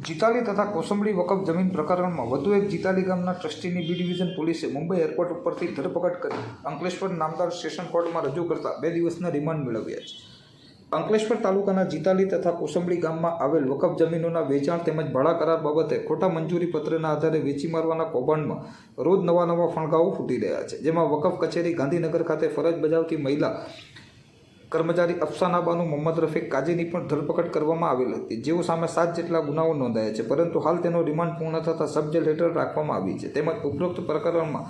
જીતાલી તથા કોસંબડી વકફ જમીન પ્રકરણમાં વધુ એક જીતાલી ગામના ટ્રસ્ટીની બી ડિવિઝન પોલીસે મુંબઈ એરપોર્ટ ઉપરથી ધરપકડ કરી અંકલેશ્વર નામદાર સ્ટેશન કોર્ટમાં રજૂ કરતા 2 દિવસના રિમાન્ડ મેળવ્યા છે. અંકલેશ્વર તાલુકાના જીતાલી તથા કોસંબડી ગામમાં આવેલ વકફ જમીનોના વેચાણ તેમજ ભાડા કરાર બાબતે ખોટા મંજૂરી પત્રના આધારે વેચી મારવાના કૌભાંડમાં રોજ નવા ફણગાઓ ફૂટી રહ્યા છે. જેમાં વકફ કચેરી ગાંધીનગર ખાતે ફરજ બજાવતી મહિલા કર્મચારી અફસાના બાનુ મોહમ્મદ રફીક કાજીની પણ ધરપકડ કરવામાં આવેલ હતી, જેઓ સામે 7 જેટલા ગુનાઓ નોંધાયા છે, પરંતુ હાલ તેનો રિમાન્ડ પૂર્ણ થતાં સબ જેલ હેઠળ રાખવામાં આવી છે. તેમજ ઉપરોક્ત પ્રકરણમાં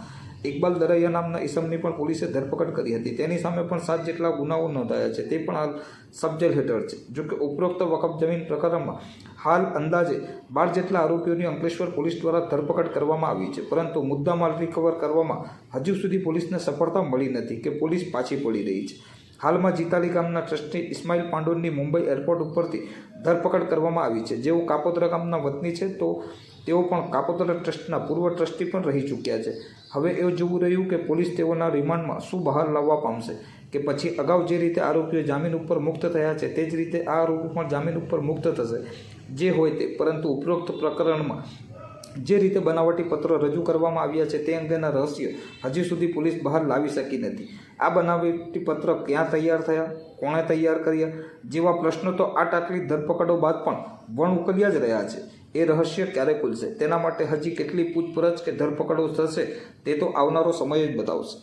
ઇકબાલ દરૈયા નામના ઈસમની પણ પોલીસે ધરપકડ કરી હતી. તેની સામે પણ 7 જેટલા ગુનાઓ નોંધાયા છે, તે પણ હાલ સબ જેલ હેઠળ છે. જોકે ઉપરોક્ત વકફ જમીન પ્રકરણમાં હાલ અંદાજે 12 જેટલા આરોપીઓની અંકલેશ્વર પોલીસ દ્વારા ધરપકડ કરવામાં આવી છે, પરંતુ મુદ્દામાલ રિકવર કરવામાં હજુ સુધી પોલીસને સફળતા મળી નથી કે પોલીસ પાછી પડી રહી છે. હાલમાં જીતાલી ગામના ટ્રસ્ટી ઇસ્માઇલ પાંડોરની મુંબઈ એરપોર્ટ ઉપરથી ધરપકડ કરવામાં આવી છે, જેઓ કાપોદ્રા ગામના વતની છે, તો તેઓ પણ કાપોદ્રા ટ્રસ્ટના પૂર્વ ટ્રસ્ટી પણ રહી ચૂક્યા છે. હવે એવું જોવું રહ્યું કે પોલીસ તેઓના રિમાન્ડમાં શું બહાર લાવવા પામશે, કે પછી અગાઉ જે રીતે આરોપીઓ જામીન ઉપર મુક્ત થયા છે તે જ રીતે આ આરોપી પણ જામીન ઉપર મુક્ત થશે, જે હોય તે. પરંતુ ઉપરોક્ત પ્રકરણમાં જે રીતે બનાવટી પત્રો રજૂ કરવામાં આવ્યા છે તે અંગેના રહસ્ય હજી સુધી પોલીસ બહાર લાવી શકી નથી. આ બનાવટી પત્ર ક્યાં તૈયાર થયા, કોણે તૈયાર કર્યા જેવા પ્રશ્નો તો આટલી ધરપકડો બાદ પણ વણ ઉકલ્યા જ રહ્યા છે. એ રહસ્ય ક્યારે ખુલશે તેના માટે હજી કેટલી પૂછપરછ કે ધરપકડો થશે તે તો આવનારો સમય જ બતાવશે.